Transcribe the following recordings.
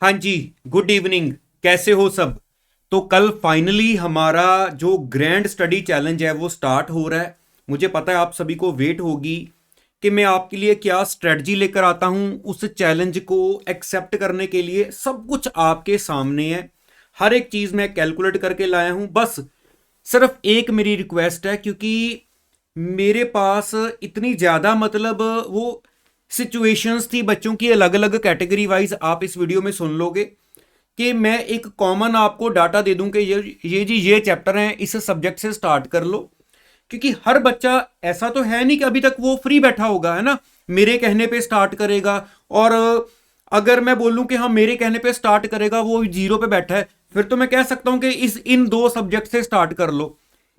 हाँ जी। Good evening. कैसे हो सब? तो कल फाइनली हमारा जो ग्रैंड स्टडी चैलेंज है वो स्टार्ट हो रहा है। मुझे पता है आप सभी को वेट होगी कि मैं आपके लिए क्या स्ट्रेटजी लेकर आता हूं उस चैलेंज को एक्सेप्ट करने के लिए। सब कुछ आपके सामने है, हर एक चीज मैं कैलकुलेट करके लाया हूं। बस सिर्फ एक मेरी रिक्वेस्ट है, क्योंकि मेरे पास इतनी ज्यादा वो सिचुएशंस थी बच्चों की अलग अलग कैटेगरी वाइज, आप इस वीडियो में सुन लोगे कि मैं एक कॉमन आपको डाटा दे दूं कि ये चैप्टर हैं, इस सब्जेक्ट से स्टार्ट कर लो। क्योंकि हर बच्चा ऐसा तो है नहीं कि अभी तक वो फ्री बैठा होगा, है ना, मेरे कहने पे स्टार्ट करेगा। और अगर मैं बोलूं कि हाँ मेरे कहने पे स्टार्ट करेगा, वो जीरो पे बैठा है, फिर तो मैं कह सकता हूं कि इन दो सब्जेक्ट से स्टार्ट कर लो।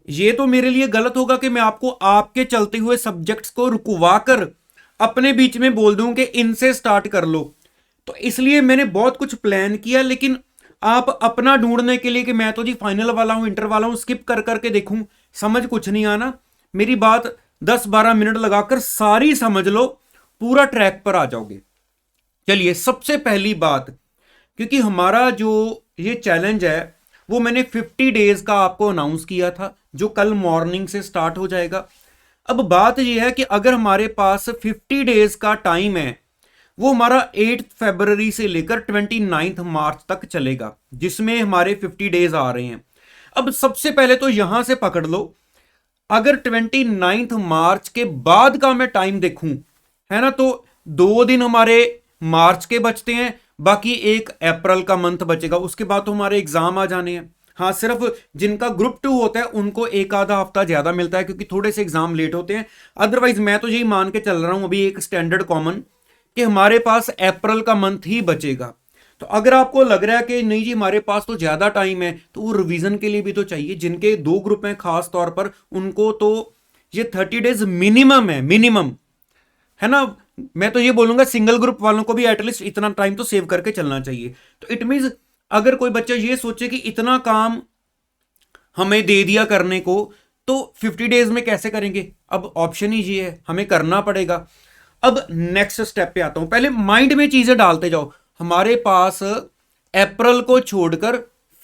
ये तो मेरे लिए गलत होगा कि मैं आपको आपके चलते हुए सब्जेक्ट्स को रुकवा कर अपने बीच में बोल दूं कि इनसे स्टार्ट कर लो। तो इसलिए मैंने बहुत कुछ प्लान किया, लेकिन आप अपना ढूंढने के लिए कि मैं तो जी फाइनल वाला हूं, इंटर वाला हूं, स्किप कर करके देखूं, समझ कुछ नहीं आना। मेरी बात 10-12 मिनट लगाकर सारी समझ लो, पूरा ट्रैक पर आ जाओगे। चलिए, सबसे पहली बात, क्योंकि हमारा जो ये चैलेंज है वो मैंने 50 डेज का आपको अनाउंस किया था, जो कल मॉर्निंग से स्टार्ट हो जाएगा। अब बात यह है कि अगर हमारे पास 50 डेज का टाइम है, वो हमारा 8 फरवरी से लेकर 29 मार्च तक चलेगा, जिसमें हमारे 50 डेज आ रहे हैं। अब सबसे पहले तो यहां से पकड़ लो, अगर 29 मार्च के बाद का मैं टाइम देखूं, है ना, तो 2 दिन हमारे मार्च के बचते हैं, बाकी 1 अप्रैल का मंथ बचेगा। उसके बाद तो हमारे एग्जाम आ जाने हैं। हाँ, सिर्फ जिनका ग्रुप 2 होता है उनको एक आधा हफ्ता ज्यादा मिलता है, क्योंकि थोड़े से एग्जाम लेट होते हैं। अदरवाइज मैं तो यही मान के चल रहा हूं अभी एक स्टैंडर्ड कॉमन, कि हमारे पास अप्रैल का मंथ ही बचेगा। तो अगर आपको लग रहा है कि नहीं जी हमारे पास तो ज्यादा टाइम है, तो वो रिवीजन के लिए भी तो चाहिए। जिनके 2 ग्रुप हैं खास तौर पर, उनको तो ये 30 डेज मिनिमम है, मिनिमम, है ना। मैं तो ये बोलूंगा सिंगल ग्रुप वालों को भी एटलीस्ट इतना टाइम तो सेव करके चलना चाहिए। तो इट मीन, अगर कोई बच्चा ये सोचे कि इतना काम हमें दे दिया करने को, तो 50 डेज में कैसे करेंगे? अब ऑप्शन ही ये है, हमें करना पड़ेगा। अब नेक्स्ट स्टेप पे आता हूं, पहले माइंड में चीजें डालते जाओ। हमारे पास अप्रैल को छोड़कर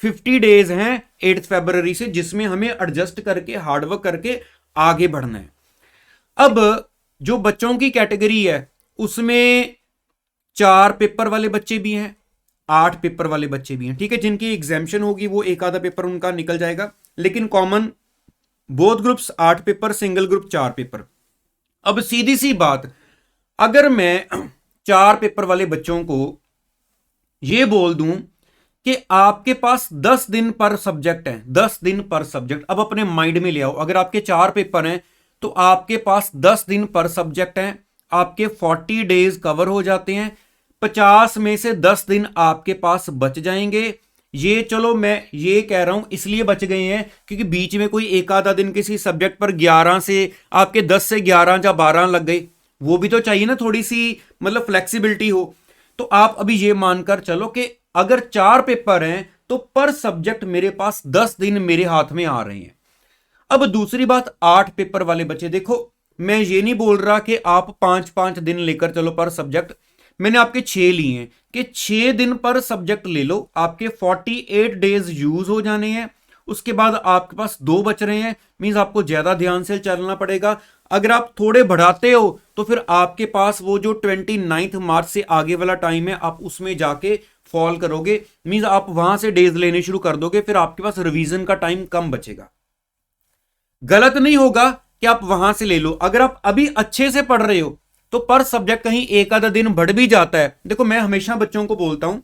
50 डेज हैं 8 फरवरी से, जिसमें हमें एडजस्ट करके हार्डवर्क करके आगे बढ़ना है। अब जो बच्चों की कैटेगरी है उसमें 4 पेपर वाले बच्चे भी हैं, 8 पेपर वाले बच्चे भी हैं, ठीक है। जिनकी एग्जामेशन होगी वो एक आधा पेपर उनका निकल जाएगा, लेकिन common both groups 8 paper, single group 4 paper. अब सीधी सी बात, अगर मैं 4 पेपर वाले बच्चों को ये बोल दूं कि आपके पास 10 दिन पर सब्जेक्ट है, 10 दिन पर सब्जेक्ट, अब अपने माइंड में ले आओ, अगर आपके 4 पेपर हैं तो आपके पास 10 दिन पर सब्जेक्ट हैं, आपके 40 डेज कवर हो जाते हैं। 50 में से 10 दिन आपके पास बच जाएंगे। ये चलो मैं ये कह रहा हूं इसलिए बच गए हैं क्योंकि बीच में कोई एक आधा दिन किसी सब्जेक्ट पर 11 से आपके 10 से 11 या 12 लग गए, वो भी तो चाहिए ना, थोड़ी सी फ्लेक्सिबिलिटी हो। तो आप अभी ये मानकर चलो कि अगर 4 पेपर हैं तो पर सब्जेक्ट मेरे पास 10 दिन मेरे हाथ में आ रहे हैं। अब दूसरी बात, 8 पेपर वाले बच्चे, देखो मैं ये नहीं बोल रहा कि आप 5-5 दिन लेकर चलो पर सब्जेक्ट, मैंने आपके 6 लिए हैं कि 6 दिन पर सब्जेक्ट ले लो, आपके 48 डेज यूज हो जाने हैं। उसके बाद आपके पास 2 बच रहे हैं, मींस आपको ज्यादा ध्यान से चलना पड़ेगा। अगर आप थोड़े बढ़ाते हो तो फिर आपके पास वो जो 29 मार्च से आगे वाला टाइम है आप उसमें जाके फॉल करोगे, मींस आप वहां से डेज लेने शुरू कर दोगे, फिर आपके पास रिवीजन का टाइम कम बचेगा। गलत नहीं होगा कि आप वहां से ले लो, अगर आप अभी अच्छे से पढ़ रहे हो तो पर सब्जेक्ट कहीं एक आधा दिन बढ़ भी जाता है। देखो मैं हमेशा बच्चों को बोलता हूं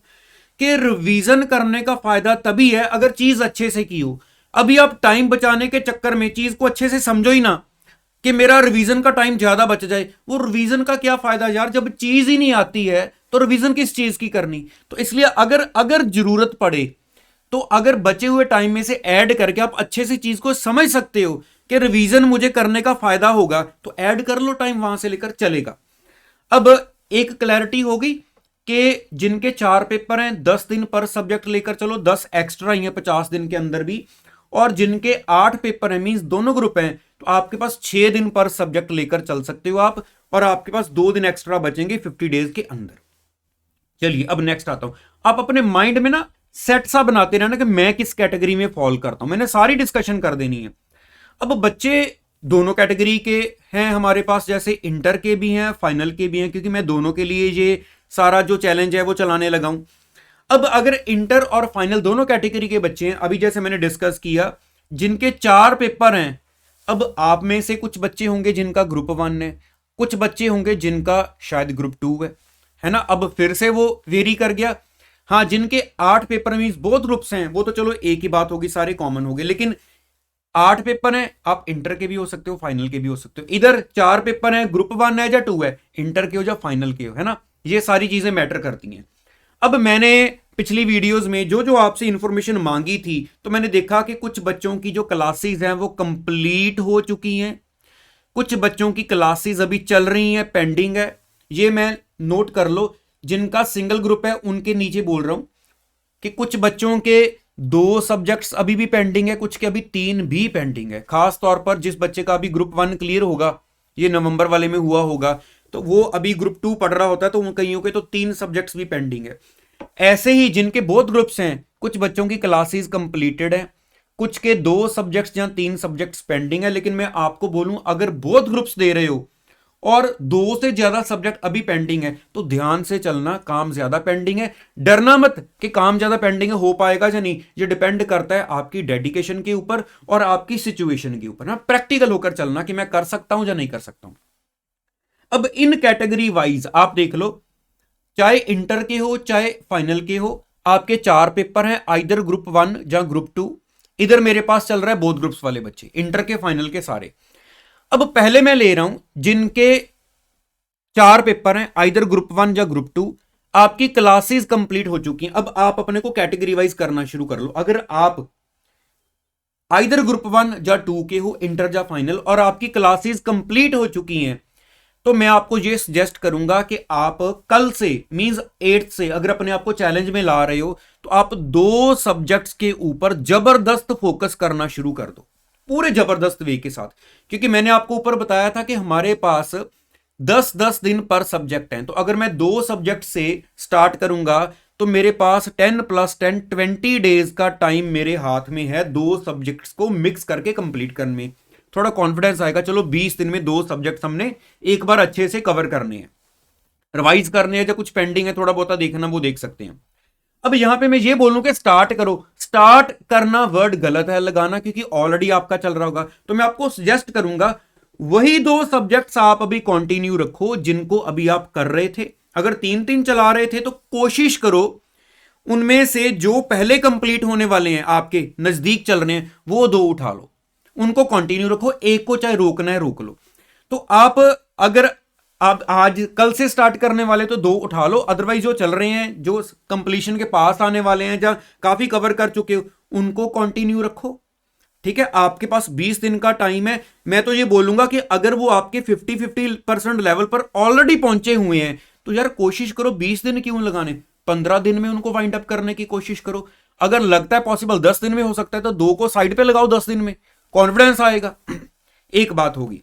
कि रिवीजन करने का फायदा तभी है अगर चीज अच्छे से की हो। अभी आप टाइम बचाने के चक्कर में चीज को अच्छे से समझो ही ना कि मेरा रिवीजन का टाइम ज्यादा बच जाए, वो रिवीजन का क्या फायदा यार, जब चीज ही नहीं आती है तो रिवीजन किस चीज की करनी। तो इसलिए अगर अगर जरूरत पड़े तो अगर बचे हुए टाइम में से ऐड करके आप अच्छे से चीज को समझ सकते हो कि रिवीजन मुझे करने का फायदा होगा, तो ऐड कर लो टाइम, वहां से लेकर चलेगा। अब एक क्लैरिटी होगी कि जिनके 4 पेपर हैं 10 दिन पर सब्जेक्ट लेकर चलो, 10 एक्स्ट्रा ही है 50 दिन के अंदर भी, और जिनके 8 पेपर हैं मींस दोनों ग्रुप हैं, तो आपके पास 6 दिन पर सब्जेक्ट लेकर चल सकते हो आप, और आपके पास 2 दिन एक्स्ट्रा बचेंगे 50 डेज के अंदर। चलिए अब नेक्स्ट आता हूं। आप अपने माइंड में ना सेट सा बनाते रहना कि मैं किस कैटेगरी में फॉल करता हूं, मैंने सारी डिस्कशन कर देनी है। अब बच्चे दोनों कैटेगरी के हैं हमारे पास, जैसे इंटर के भी हैं फाइनल के भी हैं, क्योंकि मैं दोनों के लिए ये सारा जो चैलेंज है वो चलाने लगा हूं। अब अगर इंटर और फाइनल दोनों कैटेगरी के बच्चे हैं, अभी जैसे मैंने डिस्कस किया, जिनके 4 पेपर हैं, अब आप में से कुछ बच्चे होंगे जिनका ग्रुप 1 है, कुछ बच्चे होंगे जिनका शायद ग्रुप 2 है ना। अब फिर से वो वेरी कर गया। हाँ, जिनके 8 पेपर मींस बोथ ग्रुप्स हैं, वो तो चलो एक ही बात होगी, सारे कॉमन हो गए। लेकिन 8 पेपर हैं, आप इंटर के भी हो सकते हो, फाइनल के भी हो सकते हो। इधर 4 पेपर हैं, ग्रुप 1 है या 2 है, इंटर के हो या फाइनल के हो, है ना। ये सारी चीजें मैटर करती हैं। अब मैंने पिछली वीडियोस में जो जो आपसे इंफॉर्मेशन मांगी थी, तो मैंने देखा कि कुछ बच्चों की जो क्लासेस हैं वो कंप्लीट हो चुकी हैं, कुछ बच्चों की क्लासेस अभी चल रही हैं, पेंडिंग है। ये मैं नोट कर लो, जिनका सिंगल ग्रुप है उनके नीचे बोल रहा हूं कि कुछ बच्चों के 2 सब्जेक्ट्स अभी भी पेंडिंग है, कुछ के अभी 3 भी पेंडिंग है। खास तौर पर जिस बच्चे का अभी ग्रुप 1 क्लियर होगा, ये नवंबर वाले में हुआ होगा, तो वो अभी ग्रुप 2 पढ़ रहा होता है, तो उन कईयों के तो 3 सब्जेक्ट्स भी पेंडिंग है। ऐसे ही जिनके बहुत ग्रुप्स हैं, कुछ बच्चों की क्लासेस कंप्लीटेड है, कुछ के 2 सब्जेक्ट्स या 3 सब्जेक्ट्स पेंडिंग है। लेकिन मैं आपको बोलूं, अगर बहुत ग्रुप्स दे रहे हो और 2 से ज्यादा सब्जेक्ट अभी पेंडिंग है, तो ध्यान से चलना, काम ज्यादा पेंडिंग है। डरना मत कि काम ज्यादा पेंडिंग है, हो पाएगा या नहीं, ये डिपेंड करता है आपकी डेडिकेशन के ऊपर और आपकी सिचुएशन के ऊपर ना। प्रैक्टिकल होकर चलना कि मैं कर सकता हूं या नहीं कर सकता हूं। अब इन कैटेगरी वाइज आप देख लो, चाहे इंटर के हो चाहे फाइनल के हो, आपके 4 पेपर हैं, आइदर ग्रुप 1 या ग्रुप 2। इधर मेरे पास चल रहा है बोथ ग्रुप्स वाले बच्चे, इंटर के फाइनल के सारे। अब पहले मैं ले रहा हूं जिनके 4 पेपर हैं, आइदर ग्रुप 1 या ग्रुप 2, आपकी क्लासेस कंप्लीट हो चुकी हैं। अब आप अपने को कैटेगरी वाइज करना शुरू कर लो। अगर आप आइदर ग्रुप 1 या 2 के हो, इंटर या फाइनल, और आपकी क्लासेस कंप्लीट हो चुकी हैं, तो मैं आपको ये सजेस्ट करूंगा कि आप कल से मींस 8 से अगर अपने आप को चैलेंज में ला रहे हो, तो आप 2 सब्जेक्ट्स के ऊपर जबरदस्त फोकस करना शुरू कर दो, पूरे जबरदस्त वे के साथ। क्योंकि मैंने आपको ऊपर बताया था कि हमारे पास 10-10 दिन पर सब्जेक्ट हैं, तो अगर मैं 2 सब्जेक्ट से स्टार्ट करूंगा, तो मेरे पास 10 + 10 20 डेज का टाइम मेरे हाथ में है 2 सब्जेक्ट्स को मिक्स करके कंप्लीट करने में। थोड़ा कॉन्फिडेंस आएगा, चलो 20 दिन में 2 सब्जेक्ट हमने एक बार अच्छे से कवर करने हैं, रिवाइज करने हैं, या कुछ पेंडिंग है थोड़ा बहुत देखना, वो देख सकते हैं। अब यहां पे मैं ये बोलूं कि स्टार्ट करो, स्टार्ट करना वर्ड गलत है लगाना, क्योंकि ऑलरेडी आपका चल रहा होगा। तो मैं आपको सजेस्ट करूंगा वही 2 सब्जेक्ट्स आप अभी कंटिन्यू रखो जिनको अभी आप कर रहे थे। अगर 3-3 चला रहे थे, तो कोशिश करो उनमें से जो पहले कंप्लीट होने वाले हैं, आपके नजदीक चल रहे हैं, वो 2 उठा लो, उनको कंटिन्यू रखो। एक को चाहे रोकना है रोक लो। तो आप अगर आप आज कल से स्टार्ट करने वाले तो 2 उठा लो, अदरवाइज जो चल रहे हैं, जो कंप्लीशन के पास आने वाले हैं, या काफी कवर कर चुके हो, उनको कंटिन्यू रखो। ठीक है, आपके पास 20 दिन का टाइम है। मैं तो ये बोलूंगा कि अगर वो आपके 50-50% लेवल पर ऑलरेडी पहुंचे हुए हैं, तो यार कोशिश करो 20 दिन क्यों लगाने, 15 दिन में उनको वाइंड अप करने की कोशिश करो। अगर लगता है पॉसिबल 10 दिन में हो सकता है, तो 2 को साइड पे लगाओ 10 दिन में, कॉन्फिडेंस आएगा। एक बात होगी।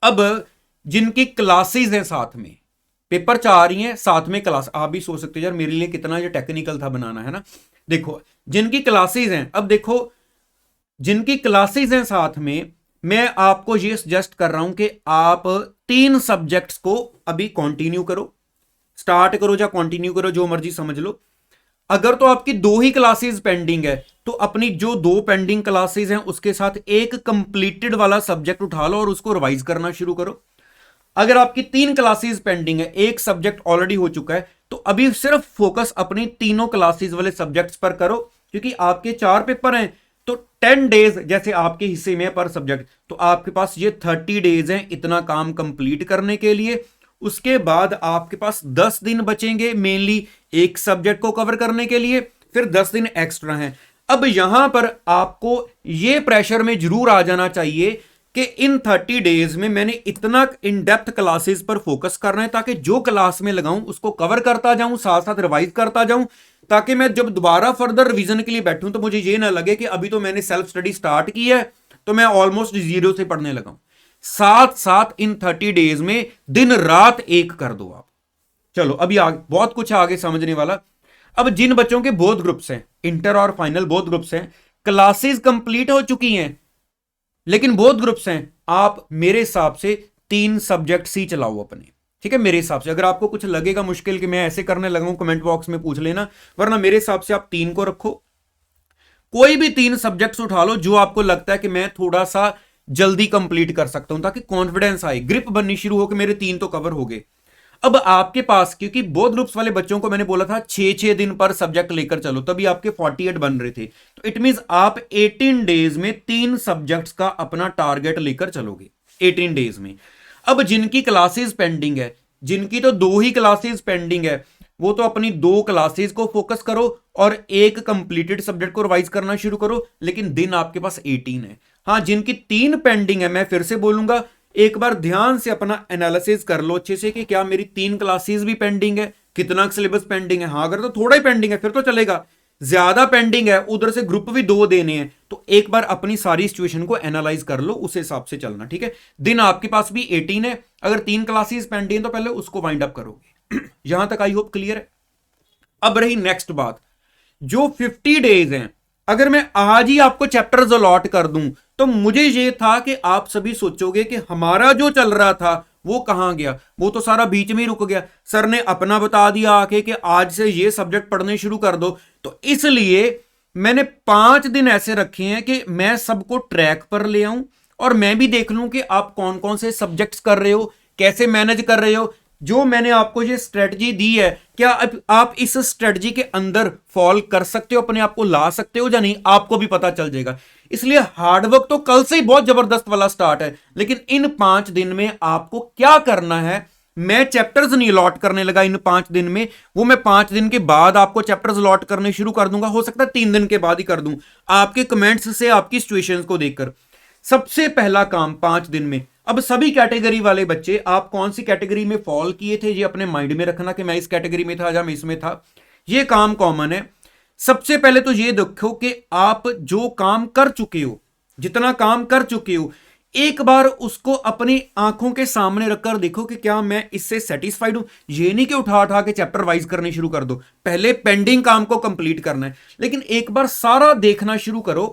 अब जिनकी क्लासेस हैं साथ में, पेपर 4 ही हैं, साथ में क्लास, आप भी सोच सकते हो यार मेरे लिए कितना ये टेक्निकल था बनाना, है ना। देखो जिनकी क्लासेस हैं, अब देखो जिनकी क्लासेस हैं साथ में, मैं आपको ये सजेस्ट कर रहा हूं कि आप 3 सब्जेक्ट्स को अभी कंटिन्यू करो, स्टार्ट करो या कंटिन्यू करो, जो मर्जी समझ लो। अगर तो आपकी 2 ही क्लासेस पेंडिंग है, तो अपनी जो 2 पेंडिंग क्लासेस हैं उसके साथ एक कंप्लीटेड वाला सब्जेक्ट उठा लो और उसको रिवाइज करना शुरू करो। अगर आपकी 3 क्लासेस पेंडिंग है, एक सब्जेक्ट ऑलरेडी हो चुका है, तो अभी सिर्फ फोकस अपनी तीनों क्लासेस वाले सब्जेक्ट्स पर करो, क्योंकि आपके 4 पेपर हैं, तो 10 डेज जैसे आपके हिस्से में पर सब्जेक्ट, तो आपके पास ये 30 डेज हैं इतना काम कंप्लीट करने के लिए। उसके बाद आपके पास 10 दिन बचेंगे मेनली एक सब्जेक्ट को कवर करने के लिए, फिर 10 दिन एक्स्ट्रा हैं। अब यहां पर आपको ये प्रेशर में जरूर आ जाना चाहिए कि इन 30 डेज में मैंने इतना इन डेप्थ क्लासेस पर फोकस करना है, ताकि जो क्लास में लगाऊं उसको कवर करता जाऊं, साथ साथ रिवाइज करता जाऊं, ताकि मैं जब दोबारा फर्दर रिवीजन के लिए बैठूं तो मुझे ये ना लगे कि अभी तो मैंने सेल्फ स्टडी स्टार्ट की है, तो मैं ऑलमोस्ट 0 से पढ़ने लगा हूं। साथ साथ इन 30 डेज में दिन रात एक कर दो आप। चलो अभी आगे बहुत कुछ है आगे समझने वाला। अब जिन बच्चों के बोथ ग्रुप्स हैं, इंटर और फाइनल बोथ ग्रुप्स हैं, क्लासेस कंप्लीट हो चुकी हैं लेकिन बोथ ग्रुप्स हैं, आप मेरे हिसाब से 3 सब्जेक्ट्स ही चलाओ अपने, ठीक है। मेरे हिसाब से अगर आपको कुछ लगेगा मुश्किल कि मैं ऐसे करने लगा हूं, कमेंट बॉक्स में पूछ लेना, वरना मेरे हिसाब से आप 3 को रखो। कोई भी 3 सब्जेक्ट्स उठा लो जो आपको लगता है कि मैं थोड़ा सा जल्दी कंप्लीट कर सकता हूं, ताकि कॉन्फिडेंस आए, ग्रिप बननी शुरू हो कि मेरे 3 तो कवर हो गए। अब आपके पास, क्योंकि बोथ ग्रुप्स वाले बच्चों को मैंने बोला था 6-6 दिन पर सब्जेक्ट लेकर चलो, तभी आपके 48 बन रहे थे, तो इट मींस आप 18 डेज में 3 सब्जेक्ट्स का अपना टारगेट लेकर चलोगे 18 डेज में। अब जिनकी क्लासेस पेंडिंग है, जिनकी तो 2 ही क्लासेस पेंडिंग है, वो तो अपनी 2 क्लासेस को फोकस करो और एक कंप्लीटेड सब्जेक्ट को रिवाइज करना शुरू करो, लेकिन दिन आपके पास 18 है। हाँ, जिनकी 3 पेंडिंग है, मैं फिर से बोलूंगा, एक बार ध्यान से अपना एनालिसिस कर लो अच्छे से कि क्या मेरी 3 क्लासेस भी पेंडिंग है, कितना सिलेबस पेंडिंग है। हाँ, अगर तो थोड़ा ही पेंडिंग है फिर तो चलेगा, ज्यादा पेंडिंग है, उधर से ग्रुप भी 2 देने हैं, तो एक बार अपनी सारी सिचुएशन को एनालाइज कर लो, उस हिसाब से चलना, ठीक है। दिन आपके पास भी 18 है, अगर 3 क्लासेस पेंडिंग है तो पहले उसको वाइंड अप करोगे। यहां तक आई होप क्लियर है। अब रही नेक्स्ट बात, जो 50 डेज हैं, अगर मैं आज ही आपको चैप्टर्स अलॉट कर दूं तो मुझे ये था कि आप सभी सोचोगे कि हमारा जो चल रहा था वो कहां गया, वो तो सारा बीच में ही रुक गया, सर ने अपना बता दिया आके कि आज से ये सब्जेक्ट पढ़ने शुरू कर दो। तो इसलिए मैंने 5 दिन ऐसे रखे हैं कि मैं सबको ट्रैक पर ले आऊं और मैं भी देख लूं कि आप कौन कौन से सब्जेक्ट्स कर रहे हो, कैसे मैनेज कर रहे हो। जो मैंने आपको ये स्ट्रेटजी दी है, क्या आप इस स्ट्रेटजी के अंदर फॉल कर सकते हो, अपने आप को ला सकते हो या नहीं, आपको भी पता चल जाएगा। इसलिए हार्डवर्क तो कल से ही बहुत जबरदस्त वाला स्टार्ट है, लेकिन इन 5 दिन में आपको क्या करना है, मैं चैप्टर्स नहीं अलॉट करने लगा इन 5 दिन में, वो मैं 5 दिन के बाद आपको चैप्टर्स अलॉट करने शुरू कर दूंगा, हो सकता है 3 दिन के बाद ही कर दूं, आपके कमेंट्स से, आपकी सिचुएशंस को देखकर। सबसे पहला काम 5 दिन में, अब सभी कैटेगरी वाले बच्चे, आप कौन सी कैटेगरी में फॉल किए थे ये अपने माइंड में रखना कि मैं इस कैटेगरी में था या मैं इसमें था, ये काम कॉमन है। सबसे पहले तो ये देखो कि आप जो काम कर चुके हो, जितना काम कर चुके हो, एक बार उसको अपनी आंखों के सामने रखकर देखो कि क्या मैं इससे सेटिस्फाइड हूं। ये नहीं कि उठा उठा के चैप्टर वाइज करने शुरू कर दो, पहले पेंडिंग काम को कंप्लीट करना है, लेकिन एक बार सारा देखना शुरू करो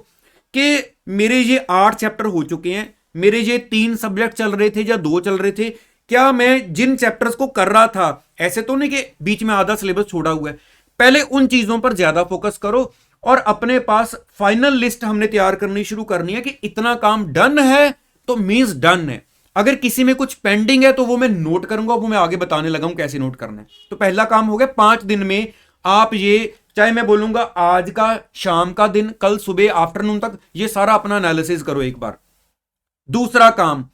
कि मेरे ये 8 चैप्टर हो चुके हैं, मेरे ये 3 सब्जेक्ट चल रहे थे या 2 चल रहे थे, क्या मैं जिन चैप्टर्स को कर रहा था, ऐसे तो नहीं कि बीच में आधा सिलेबस छोड़ा हुआ है, पहले उन चीजों पर ज्यादा फोकस करो और अपने पास फाइनल लिस्ट हमने तैयार करनी शुरू करनी है कि इतना काम डन है तो मींस डन है। अगर किसी में कुछ पेंडिंग है तो वो मैं नोट करूंगा, वो मैं आगे बताने लगा हूं कैसे नोट करना है। तो पहला काम हो गया, 5 दिन में आप ये, चाहे मैं बोलूंगा आज का शाम का दिन, कल सुबह आफ्टरनून तक, ये सारा अपना एनालिसिस करो एक बार। दूसरा काम,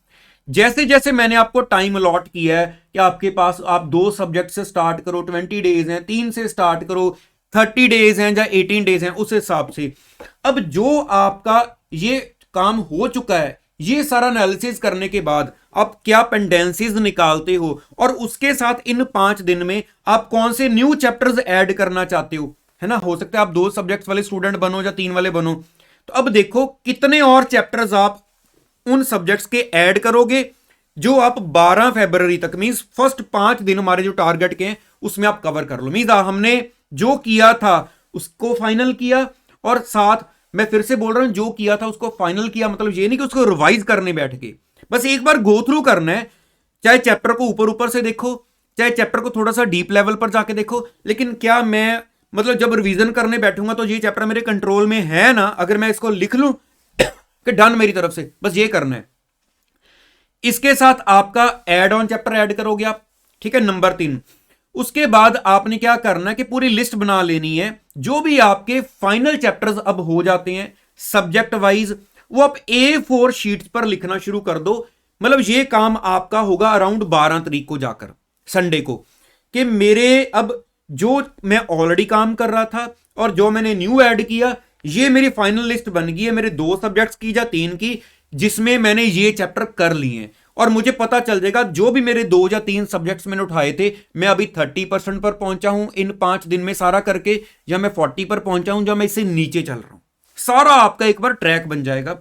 जैसे जैसे मैंने आपको टाइम अलॉट किया है कि आपके पास, आप 2 सब्जेक्ट से स्टार्ट करो, 20 डेज हैं, 3 से स्टार्ट करो, 30 डेज हैं या 18 डेज हैं, उस हिसाब से। अब जो आपका ये काम हो चुका है, ये सारा एनालिसिस करने के बाद आप क्या पेंडेंसीज निकालते हो और उसके साथ इन 5 दिन में आप कौन से न्यू चैप्टर्स ऐड करना चाहते हो, है ना। हो सकता है आप 2 सब्जेक्ट्स वाले स्टूडेंट बनो या 3 वाले बनो, तो अब देखो कितने और चैप्टर्स आप उन सब्जेक्ट्स के ऐड करोगे जो आप 12 फरवरी तक, मींस फर्स्ट 5 दिन हमारे जो टारगेट के हैं उसमें आप कवर कर लो। मींस हमने जो किया था उसको फाइनल किया, और साथ मैं फिर से बोल रहा हूं, जो किया था उसको फाइनल किया, मतलब ये नहीं कि उसको रिवाइज करने बैठ के, बस एक बार गो थ्रू करना है। चाहे चैप्टर को ऊपर ऊपर से देखो, चाहे चैप्टर को थोड़ा सा डीप लेवल पर जाके देखो, लेकिन क्या मैं, मतलब जब रिवीजन करने बैठूंगा तो ये चैप्टर मेरे कंट्रोल में है ना, अगर मैं इसको लिख लूं कि डन मेरी तरफ से, बस ये करना है। इसके साथ आपका एड ऑन चैप्टर ऐड करोगे आप, ठीक है। नंबर 3, उसके बाद आपने क्या करना है कि पूरी लिस्ट बना लेनी है, जो भी आपके फाइनल चैप्टर्स अब हो जाते हैं सब्जेक्ट वाइज, वो आप A4 शीट्स पर लिखना शुरू कर दो। मतलब ये काम आपका होगा अराउंड 12 तारीख को जाकर, संडे को, कि मेरे अब जो मैं ऑलरेडी काम कर रहा था और जो मैंने न्यू ऐड किया, ये मेरी फाइनल लिस्ट बन गई है मेरे 2 सब्जेक्ट्स की या 3 की, जिसमें मैंने ये चैप्टर कर लिए हैं। और मुझे पता चल जाएगा जो भी मेरे 2 या 3 सब्जेक्ट्स मैंने उठाए थे, मैं अभी 30% पर पहुंचा हूं इन 5 दिन में सारा करके, या मैं 40 पर पहुंचा हूं, या मैं इससे नीचे चल रहा हूं। सारा आपका एक बार ट्रैक बन जाएगा।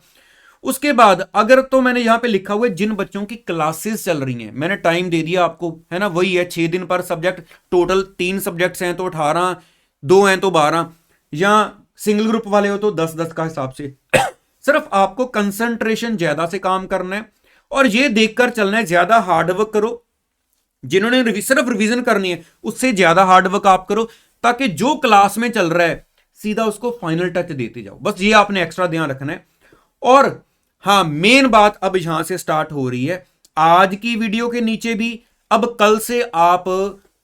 उसके बाद अगर तो मैंने यहां पे लिखा हुआ है जिन बच्चों की क्लासेस चल रही हैं, मैंने टाइम दे दिया आपको, है ना, वही है 6 दिन पर सब्जेक्ट, टोटल 3 सब्जेक्ट्स हैं तो 18, 2 हैं तो 12, या सिंगल ग्रुप वाले हो तो 10-10 का हिसाब से। सिर्फ आपको कंसंट्रेशन ज्यादा से काम करना है और ये देखकर चलना है, ज्यादा हार्डवर्क करो। जिन्होंने सिर्फ रिवीजन करनी है उससे ज्यादा हार्डवर्क आप करो, ताकि जो क्लास में चल रहा है सीधा उसको फाइनल टच देते जाओ। बस ये आपने एक्स्ट्रा ध्यान रखना है। और हाँ, मेन बात अब यहां से स्टार्ट हो रही है आज की वीडियो के नीचे भी। अब कल से आप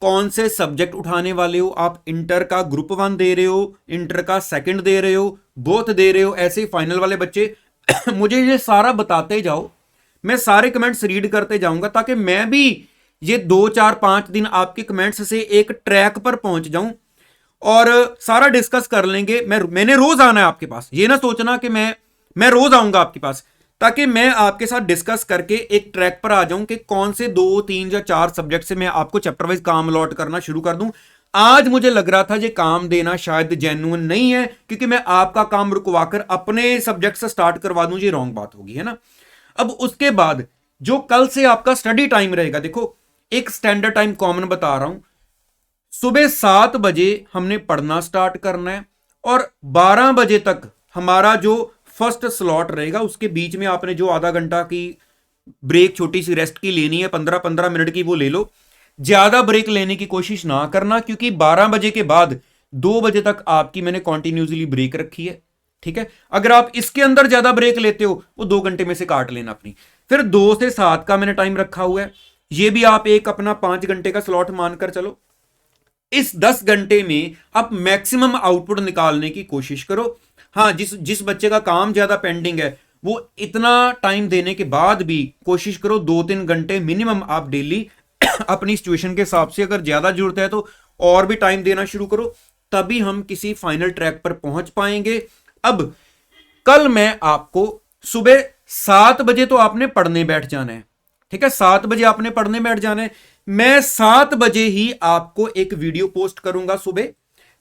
कौन से सब्जेक्ट उठाने वाले हो, आप इंटर का ग्रुप 1 दे रहे हो, इंटर का सेकंड दे रहे हो, बोथ दे रहे हो, ऐसे ही फाइनल वाले बच्चे मुझे ये सारा बताते जाओ, मैं सारे कमेंट्स रीड करते जाऊंगा, ताकि मैं भी ये 2-4-5 दिन आपके कमेंट्स से एक ट्रैक पर पहुंच जाऊं और सारा डिस्कस कर लेंगे। मैंने रोज आना है आपके पास, ये ना सोचना कि मैं रोज आऊंगा आपके पास, ताकि मैं आपके साथ डिस्कस करके एक ट्रैक पर आ जाऊं कि कौन से 2-3 या 4 सब्जेक्ट से मैं आपको चैप्टर वाइज काम अलॉट करना शुरू कर दूं। आज मुझे लग रहा था ये काम देना शायद जेन्युइन नहीं है, क्योंकि मैं आपका काम रुकवाकर अपने सब्जेक्ट से स्टार्ट करवा दूं, ये रॉन्ग बात होगी, है ना। अब उसके बाद जो कल से आपका स्टडी टाइम रहेगा, देखो एक स्टैंडर्ड टाइम कॉमन बता रहा हूं, सुबह 7 बजे हमने पढ़ना स्टार्ट करना है और 12 बजे तक हमारा जो फर्स्ट स्लॉट रहेगा, उसके बीच में आपने जो आधा घंटा की ब्रेक छोटी सी रेस्ट की लेनी है, 15-15 मिनट की, वो ले लो। ज्यादा ब्रेक लेने की कोशिश ना करना, क्योंकि 12 बजे के बाद 2 बजे तक आपकी मैंने कॉन्टिन्यूसली ब्रेक रखी है, ठीक है। अगर आप इसके अंदर ज्यादा ब्रेक लेते हो वो 2 घंटे में से काट लेना अपनी। फिर 2 से 7 का मैंने टाइम रखा हुआ है, ये भी आप एक अपना 5 घंटे का स्लॉट मानकर चलो। इस 10 घंटे में आप मैक्सिमम आउटपुट निकालने की कोशिश करो। हाँ, जिस बच्चे का काम ज्यादा पेंडिंग है वो इतना टाइम देने के बाद भी कोशिश करो 2-3 घंटे मिनिमम आप डेली अपनी सिचुएशन के हिसाब से, अगर ज्यादा जरूरत है तो और भी टाइम देना शुरू करो, तभी हम किसी फाइनल ट्रैक पर पहुंच पाएंगे। अब कल मैं आपको सुबह 7 बजे तो आपने पढ़ने बैठ जाना है, ठीक है, 7 बजे आपने पढ़ने बैठ जाना है। मैं 7 बजे ही आपको एक वीडियो पोस्ट करूंगा सुबह,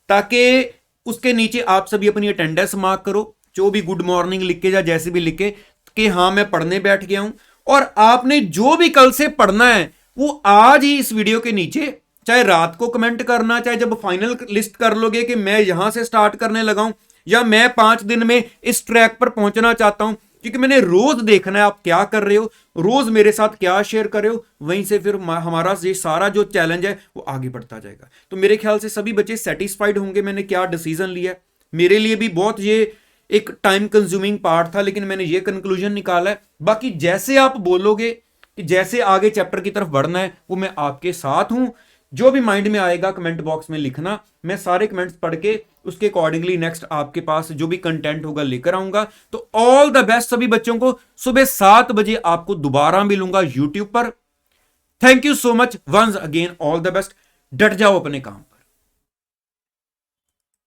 ताकि उसके नीचे आप सभी अपनी अटेंडेंस मार्क करो, जो भी गुड मॉर्निंग लिख के या जैसे भी लिखे कि हाँ मैं पढ़ने बैठ गया हूं। और आपने जो भी कल से पढ़ना है वो आज ही इस वीडियो के नीचे, चाहे रात को कमेंट करना, चाहे जब फाइनल लिस्ट कर लोगे कि मैं यहां से स्टार्ट करने लगा हूं, या मैं 5 दिन में इस ट्रैक पर पहुंचना चाहता हूं, क्योंकि मैंने रोज देखना है आप क्या कर रहे हो, रोज मेरे साथ क्या शेयर कर रहे हो, वहीं से फिर हमारा ये सारा जो चैलेंज है वो आगे बढ़ता जाएगा। तो मेरे ख्याल से सभी बच्चे सेटिस्फाइड होंगे मैंने क्या डिसीजन लिया है। मेरे लिए भी बहुत ये एक टाइम कंज्यूमिंग पार्ट था, लेकिन मैंने ये कंक्लूजन निकाला है। बाकी जैसे आप बोलोगे कि जैसे आगे चैप्टर की तरफ बढ़ना है, वो मैं आपके साथ हूं। जो भी माइंड में आएगा कमेंट बॉक्स में लिखना, मैं सारे कमेंट्स पढ़ के उसके अकॉर्डिंगली नेक्स्ट आपके पास जो भी कंटेंट होगा लेकर आऊंगा। तो ऑल द बेस्ट सभी बच्चों को। सुबह 7 बजे आपको दोबारा मिलूंगा यूट्यूब पर। Thank you so much once again, all the best. डट जाओ अपने काम पर।